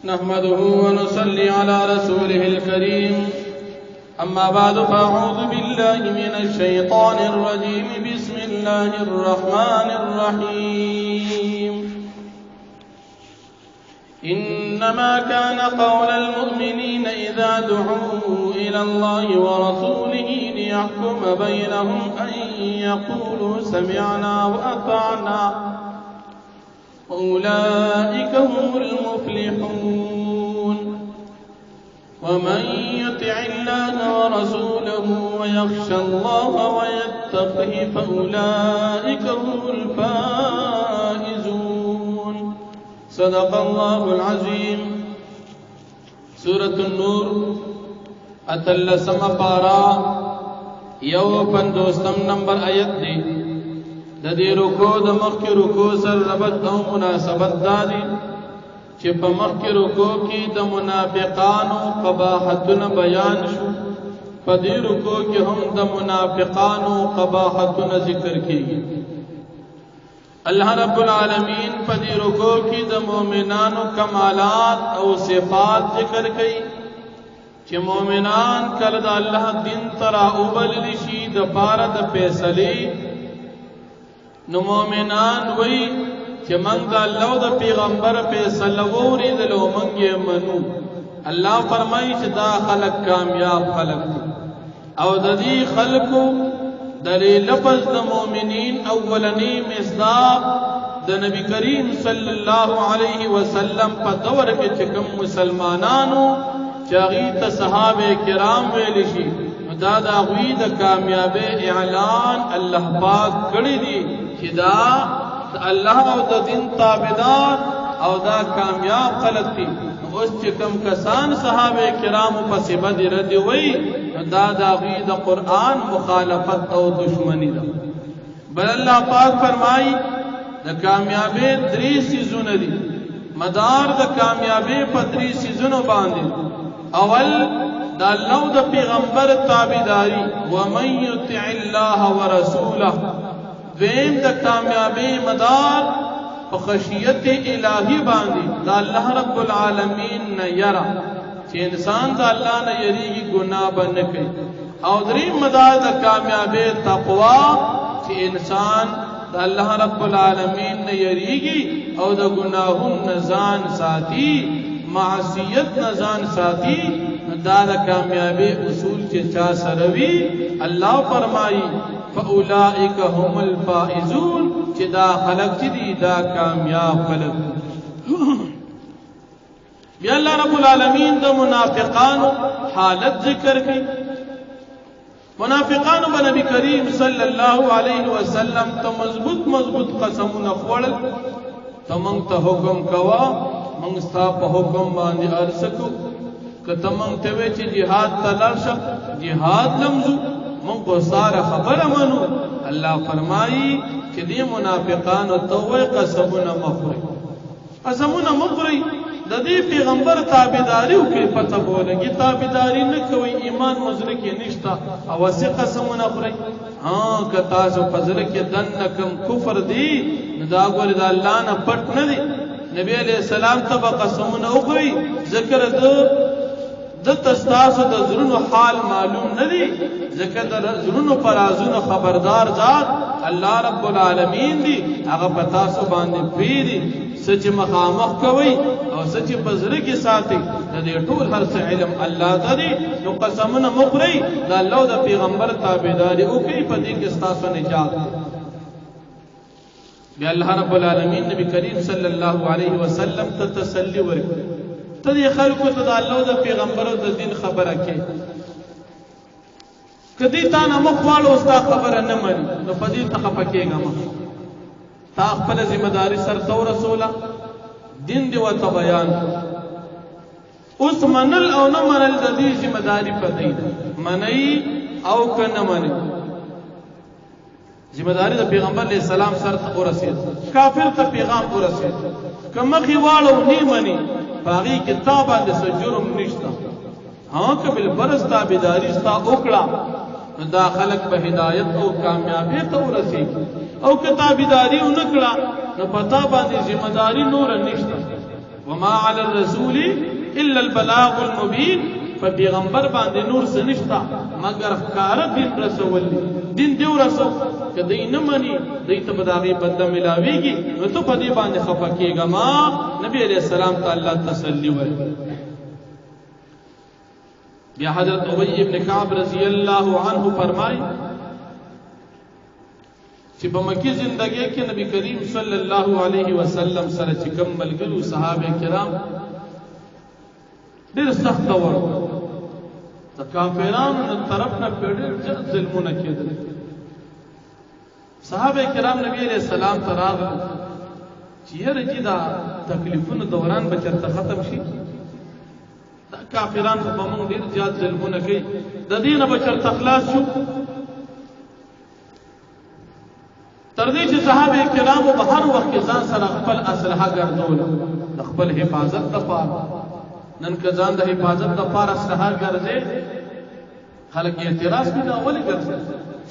نحمده ونصلي على رسوله الكريم أما بعد فأعوذ بالله من الشيطان الرجيم بسم الله الرحمن الرحيم إنما كان قول المؤمنين إذا دعوا إلى الله ورسوله ليحكم بينهم أن يقولوا سمعنا وأطعنا أولئك هم المفلحون ومن يطع الله ورسوله ويخشى الله ويتقه فأولئك هم الفائزون صدق الله العظيم سورة النور اتلسم پارا یو پندوستم نمبر آیت دی د دې رکوع د مخکې رکوع سره ربط او مناسبت دادي چې په مخکې رکوع کې د منافقانو قباحتونه بیان شو په دې رکوع کې هم د منافقانو قباحتونه ذکر کیږي الله رب العالمین په دې رکوع کې د مؤمنانو کمالات او صفات ذکر کړي چې مؤمنان کله د الله دین ترا اوبل شي د پاره د فیصله نو مؤمنان وی چې موږ د الله او د پیغمبر فیصله وریدلو موږ یې منو الله فرمایي چې دا خلق کامیاب خلق او د دې خلقو د لفظ د مؤمنین اولنی مصداق د نبی کریم صلی الله علیه وسلم په دور کې چې کوم مسلمانانو چې هغه ته صحابه کرام ویل شي دا د غوی د کامیابی اعلان الله پاک کړی دی چې دا الله او د دین تابعدار او دا کامیاب خلق دي اوس چې کوم کسان صحابه کرام په سبب دي ردی وای دا د غوی د قران مخالفت او دشمنی ده بل الله پاک فرمای د کامیابی درې سيزونه دي مدار د کامیابی په درې سيزونو باندې اول دا الله د پیغمبر تابعداري و من يطع الله ورسوله ویم د کامیابی مدار په خشیت الهی باندې دا الله رب العالمین نه یرا چې انسان د الله نه یریږي ګناه باندې کوي او درې مدار د کامیابی تقوا چې انسان د الله رب العالمین نه یریږي او د ګناهونو ځان ساتي معصیت نزان ساتي دا د کامیابی اصول چې چا سره وی الله فرمایي فاولائک هم الفائزون چې دا خلق چې دي دا کامیاب خلق بیا الله رب العالمین د منافقانو حالت ذکر کړي منافقانو په نبی کریم صلی الله علیه وسلم ته مضبوط قسمونه خوړل ته مونږ ته حکم کوا مونږ ستا په حکم باندې ارسکو کته مونږ ته وی چې jihad تلاشا jihad لمزو مونږ کو ساره خبره منو الله فرمایي چې دې منافقانو توي قسمونه مخوري قسمونه مخوري د دې پیغمبر تابعداري او کې پته بولږي تابعداري نه کوي ایمان مزره کې نشتا او وسه قسمونه خوري ها کتا سو فضل کې دنکم کفر دی دا ګور د الله نه پټ نه دی نبی علیہ السلام تبا قسمونه اخری ذکر د تستاسو د زرونو حال معلوم ندی ذکر د زرونو پرازونو خبردار ذات الله رب العالمین دی هغه پتا سو باندې پیری سچ مخامخ کوي او سچ بزره کې ساتي د دې ټول هر څه علم الله دی نو قسمونه مخری د الله د پیغمبر تابعداري او کوي په دې کې تاسو نجات بیا الله رب العالمین نبی کریم صلی الله علیه وسلم ته تسلی ورکړي ته دې خلکو ته د الله او د پیغمبر او د دین خبره کې کدی تا نه مخواله او ستا خبره نه مانی نو په دې ته پکېګا ما تا خپل ذمہ داری سر تو رسوله دین دی وته بیان اوس منل او نه منل د دې ذمہ داری پدې منئی او کنه منئی ذمہ داری د پیغمبر علیہ السلام سره ته ورسید کافر ته پیغام ورسید کمه خيوالو نی منی باغی کتابه د سجرم نشتا ها کبل برس تابعداری ستا وکړه دا خلق به هدایت او کامیابی ته ورسیږي او کتابداري ونکړه نو پتا باندې ذمہ داری نور نشته وما علی الرسول الا البلاغ المبین، په پیغمبر باندې نور څه نشته مگر ښکاره دین رسول دین دیو رسو که دی نه مني دی ته به د هغې بدله ملاویږي نو ته په دې باندې خفه کېږه ما نبي علیه السلام ته الله تسلي ورکړي. بیا حضرت ابی ابن کعب رضی اللہ عنہ فرمائی چې په مکی زندگی کې نبی کریم صلی الله علیه وسلم سره چې کوم ملګرو صحابه کرام ډېر سخت دور د کافرانو له طرف نه ډېر زیات ظلمونه کېدل. صحابه کرام نبی علیہ السلام ته راغلل چې یاره جی دا تکلیفونو دوران به چېرته ختم شي، دا کافران خو به موږ ډېر زیات ظلمونه کوي، د دې نه به چېرته خلاص شو. تر دې چې صحابه کرامو به هر وخت کې ځان سره خپل اسلحه ګرځوله د خپل حفاظت دپاره. نن که ځان د حفاظت دپاره اسلحه ګرځې خلک اعتراض کوي دا ولې ګرځي؟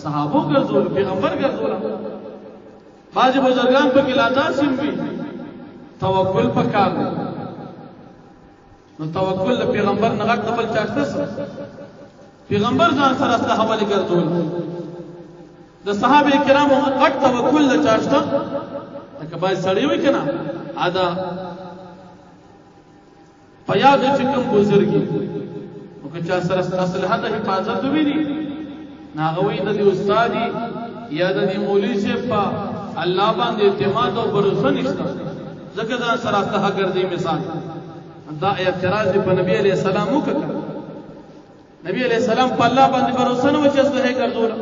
صحابو ګرځول، پیغمبر ګرځوله. بعضې بزرګان پکې لا داسې هم وي توکل پکار دی، نو توکل د پیغمبر نه غټ د بل چا شته څه؟ پیغمبر ځان سره اسلحه ولې ګرځول؟ د صحابه کرامو غټ توکل د چا شته؟ لکه باید سړی وي که نه ادا په یاد چې کوم بزرګي نو که چا سره اسلحه د حفاظت وویني نو هغه وایي د دې استادي یا د دې مولوي صاحب په الله باندې اعتماد او بروسه نشته ځکه ځان سره اسلحه ګرځي. مثال دا اعتراض په نبی علیہ السلام وکړ. نبی علیہ السلام په الله باندې بروسه نه و چې اسلحه ګرځوله،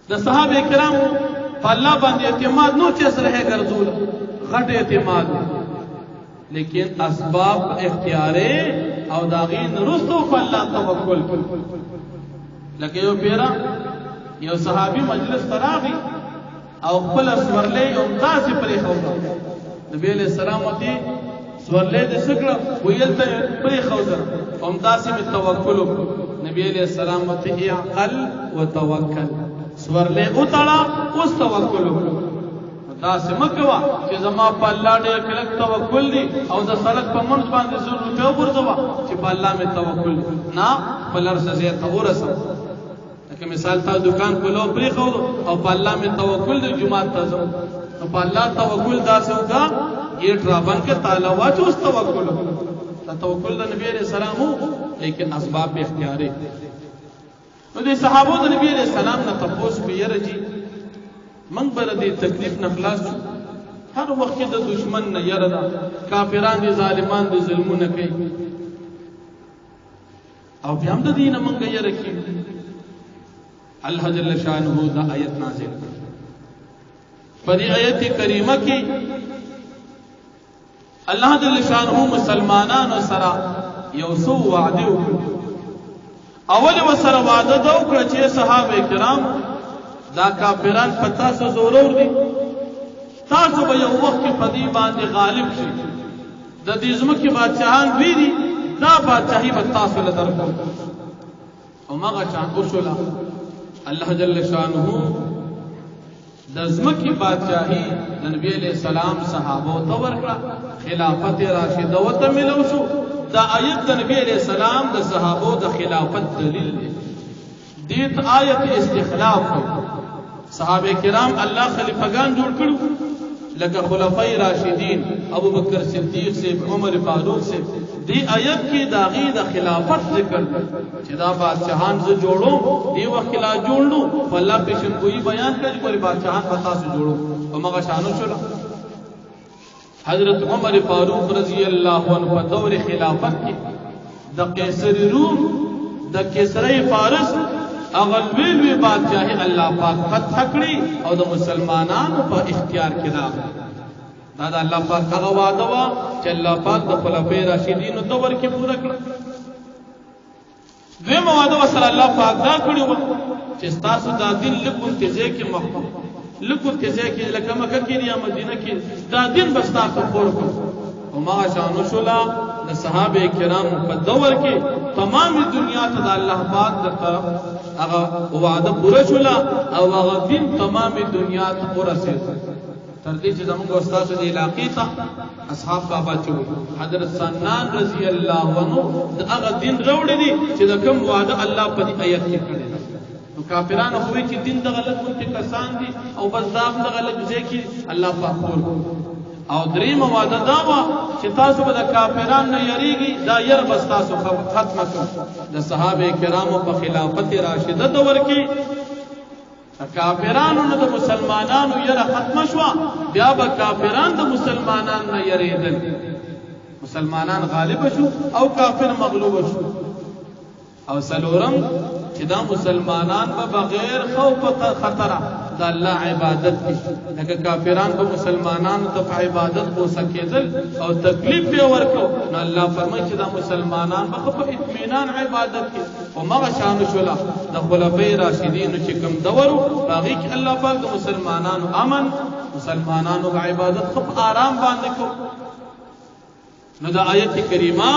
د صحابه کرامو په الله باندې اعتماد نو چې اسلحه ګرځوله، غټ اعتماد، لیکن اسباب اختیارې او د هغې نه وروسته په الله توکل. لکه یو پیره یو صحابي مجلس ته راغی او خپله سورلۍ همداسې پرېښوده. نبي علیه السلام ورته سورلۍ دې څه کړه؟ ویل ته یې پرېښوده، همداسې مې توکل وکړو. نبي علیه السلام ورته اعقل وتوکل، سورلۍ وتړه اوس توکل وکړه. داسې مه کوه چې زما په الله ډېر کلک توکل دی او د سړک په منځ باندې 100 روپۍ وغورځوه چې په الله مې توکل دی. نه، خپل هر څه ځای ته ورسوه. لکه مثال تا دکان کولو پرېښودو او په الله مې توکل دی جومات ته ځم، نو په الله توکل داسې وکړه ګیټ رابند کړه تاله واچو اوس توکل وکړه. دا توکل د نبي علیه السلام و، لیکن اسباب به اختیاري. نو دې صحابو د نبي علیه السلام نه تپوس کوي یاره جي منگ بر دی تکلیف نخلاص شو، ہر وقت دا دشمن نا یر دا کافران دی ظالمان دی ظلمون کئی او بیام دا دینا منگا یر کی. اللہ جل شانہ دا آیت نازل پدی آیت کریمہ کی اللہ جل شانہ مسلمانان و سرا یوسو وعدے اکڑ اول و سر وعدہ دا اکڑ چے صحابہ کرام دا کافران پتا سو زورور دی تاسو به یو وخت کې پدی باندې غالب شي، د دې ځمکې بادشاهان دوی دي، دا بادشاهي به تاسو له درکو او مغه شان اصولا الله جل شانه د ځمکې بادشاهي د نبی علیہ السلام صحابه ته ورکړه، خلافت راشده وته ملو شو. دا آیت د نبی علیہ السلام د صحابه د خلافت دلیل دی. دیت آیت استخلاف صحابه کرام الله خلیفگان جوړ کړو لکه خلفای راشدین ابو بکر صدیق سے عمر فاروق سے. دی آیت کی داغی دا خلافت ذکر چې دا بادشاہان سے جوړو دی وخت لا جوړو فالله پیشن کوئی بیان کړي پر بادشاہان پتا سے جوړو او مغه شانو شول. حضرت عمر فاروق رضی اللہ عنہ په دور خلافت کې د قیصر روم د کسرى فارس اغلویل وی بادشاہی اللہ پاک فتح کړي او د مسلمانانو په اختیار کې راغی. دا د الله پاک هغه وعده وا چې الله پاک د خلفای راشدین دور کې پوره کړ. دویمه وعده سره الله پاک دا کړی و چې تاسو دا دین لکم تیزه کې محکم لکم تیزه کې لکه مکه کې یا مدینه کې دا دین بس تاسو پوره کړ. او ما شانو شولا د صحابه کرام په دور کې تمام دنیا ته د الله پاک د طرف هغه وعده پوره شولا او هغه دین تمام دنیا ته ورسېد. تر دې چې زموږ استاد د علاقې ته اصحاب بابا چې حضرت سنان رضی الله عنه د هغه دین راوړی دی چې د کوم وعده الله په دې آیت کې کړی دی. نو کافرانو خو چې دین د غلط مونږ کسان دي او بس دا د غلط ځکه الله پاک او دریم وعده دا وا چې تاسو به د کافرانو نه یریږي دا ير بس تاسو ختمه کړئ. د صحابه کرامو په خلافت راشده دور کې کافرانو نه د مسلمانانو یره ختم شو، بیا به کافران د مسلمانانو نه یریدل، مسلمانان غالب شو او کافر مغلوب شو. او سلورم چې دا مسلمانان به بغیر خوف او خطر د الله عبادت کوي، لکه کافران به مسلمانانو ته عبادت کو سکیدل او تکلیف به ورکو، نو الله فرمایي چې دا مسلمانان به په اطمینان عبادت کوي. او مغه شان شولا د خلفای راشدین چې کوم دورو باغی کې الله پاک د مسلمانانو امن، مسلمانانو د عبادت خو آرام باندې کو. نو دا آیت کریمه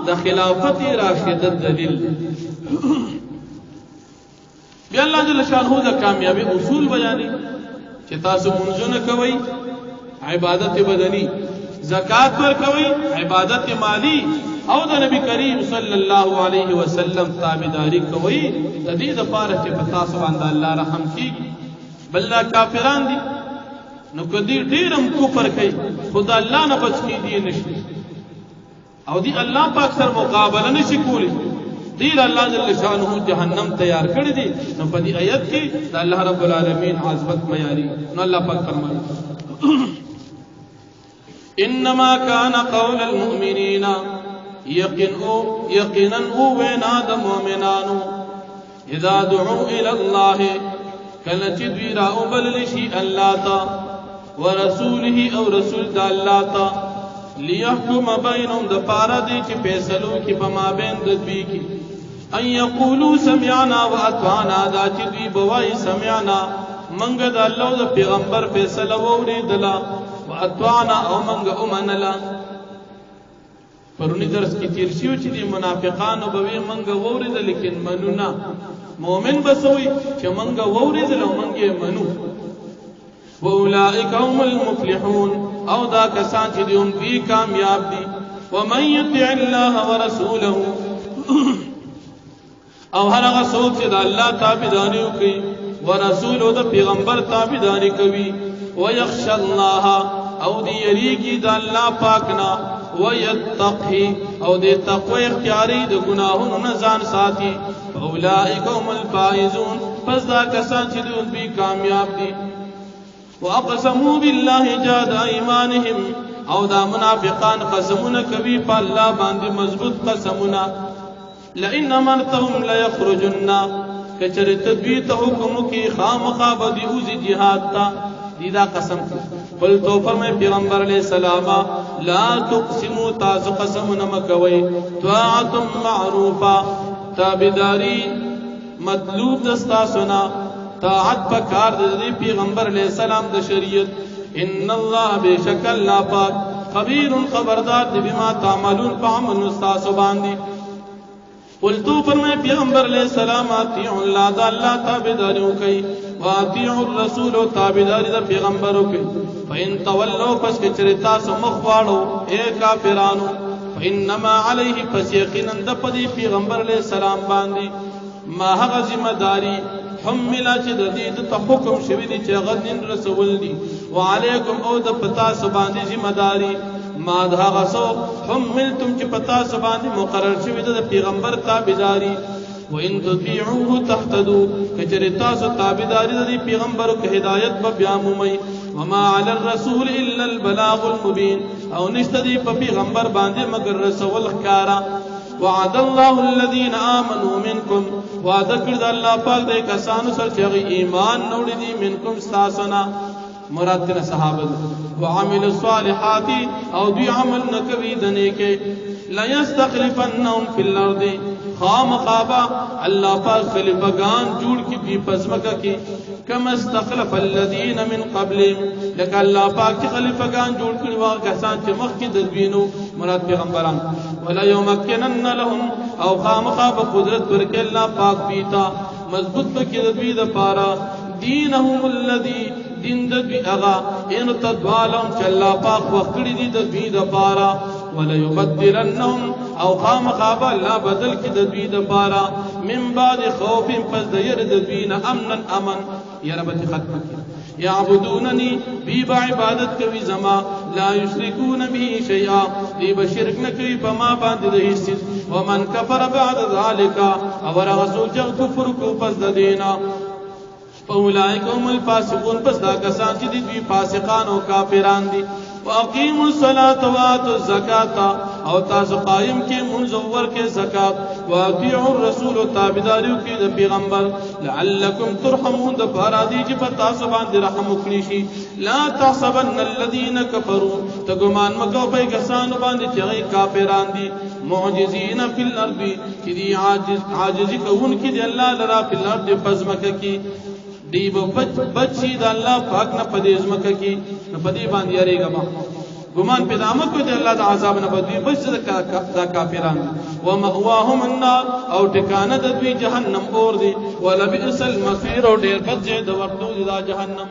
د خلافت راشده دلیل. بیا الله جل شانه د کامیابی اصول بیانې چې تاسو منځونه کوي عبادت بدنی، زکات ورکوي عبادت مالی، او د نبی کریم صلی الله علیه وسلم تابعداري کوي د دې لپاره چې په تاسو باندې الله رحم کیږي. بل دا کافران دي نو کدی ډیرم کفر کوي خدا الله نه بچ کیږي نشي او دی الله پاک سره مقابله نشي کولی. دیر الله جل شانه جهنم تیار کړی دی. نو په دې آیت کې د الله رب العالمین عظمت معیاري. نو الله پاک فرمایي انما كان قول المؤمنين يقينا وینا د مؤمنانو اذا دعوا الى الله کله چې دوی راوبلل شي الله تا ورسوله او رسول د الله تا ليحكم بينهم د پاره دي چې فیصلو کې په مابین د دوی کې ان يقولوا سمعنا واطعنا دا چې دوی بوای سمعنا منګ د الله او د پیغمبر فیصله ووریدلا واطعنا او منګ اومنلا. پرونی درس کې تیر شو چې دي منافقانو به منګ ووریدل لیکن منونا، مؤمن بسوي چې منګ ووریدل او منګ منو. واولئک هم المفلحون او دا کسان چې دوی کامیاب دي. ومن يطع الله ورسوله او هر هغه څوک چې د الله تابعداري کوي ورسول او د پیغمبر تابعداري کوي ويخشى الله او دې یریږي د الله پاک نه ويتقي او دې تقوی اختیاري د ګناهونو نه ځان ساتي. اولئک هم الفائزون پس دا کسان چې دوی کامیاب دي. واقسموا بالله جاد ايمانهم او دا منافقان قسمونه کوي په الله باندې مضبوط قسمونه. لئن امرتهم ليخرجن کچر تدوی ته حکم کی خامخا بدی اوز جهاد تا دیدا قسم قل تو فرمائے پیغمبر علیہ السلام لا تقسموا تاز قسم نمکوي طاعت معروفا تابداری مطلوب دستا سنا طاعت پکار دی پیغمبر علیہ السلام د شریعت. ان الله بشک الله پاک خبیر خبردار دی بما تعملون فعمل استاس باندې. قلتو فرمائے پیغمبر علیہ السلام اطیعوا اللہ دا اللہ تابداریوں کئی واطیعوا الرسول تابداری دا پیغمبروں کئی. فإن تولوا پس کے چرتا سمخوارو اے کافرانو فإنما علیہ پس یقینا دا پدی پیغمبر علیہ السلام باندی ما حق ذمہ داری حملا چې د دې ته حکم شوی دی چې غنن رسول دی وعلیکم او د پتا سباندی ذمہ داری ما دا غسو حملتم چې پتا سباندی مقرر شوی د پیغمبر تابعداری. وان تطيعوه تهتدوا کچری تاسو تابعداری د پیغمبر کو هدایت به بیامومي. وما على الرسول الا البلاغ المبين او نشته دی په پیغمبر باندې مگر رسول ښکارا. وعد الله الذين امنوا منكم وعد کړه الله پاک دې کسانو سره چې ایمان نوړي دي منکم استاسنا مراد دې صحابه وعمل الصالحات او دوی عمل نکوي دنه کې لا يستخلفنهم في الارض خامخابا الله پاک خلیفگان جوړ کی دی پزمکه کی کما استخلف الذين من قبلهم لك الله پاک خلیفگان جوړ کړي وا کسان چې مخکې د دوینو مراد پیغمبران. ولا يمكنن لهم او خامخابا قدرت ورکړي الله پاک بیتا مضبوط بکې د دوی د پارا دینهم الذي دین د دوی اغا ان تدوالم چې الله پاک وکړي دي د دوی د پاره ولا يبدلنهم او خامخاب الله بدل کی د دوی د پاره من بعد خوف پس د ير د دوی نه امن یا رب ختم کی یعبدوننی بی با عبادت کوي زما لا یشرکون به شیئا دی بشرک نه کوي په ما باندې د هیڅ ومن کفر بعد ذلك اور غسو چې کفر کو پس د دینا فاولئک هم الفاسقون پس دا کسان چې دوی فاسقان او کافران دي واقیموا الصلاة واتوا الزکاة او تاسو قائم کې منزور کې زکات واطیعوا الرسول تابعداریو کې د پیغمبر لعلکم ترحمون د فرادی چې په تاسو باندې رحم وکړي شي لا تحسبن الذين كفروا تګمان مکو په کسانو باندې چې کافران دي معجزین فی الارض چې دی عاجزی کوونکې دی الله لرا فی الارض پزمکه کې دی بچی د الله پاک نه پدې زمکه کې نه پدې باندې یریګه ما ګمان پیدا مکو دی الله د عذاب نه بدوی بچ د کافران و مأواهم النار او ټکانه د دوی جهنم اور دی ولبئس المصير او ډیر بد د ورتو د جهنم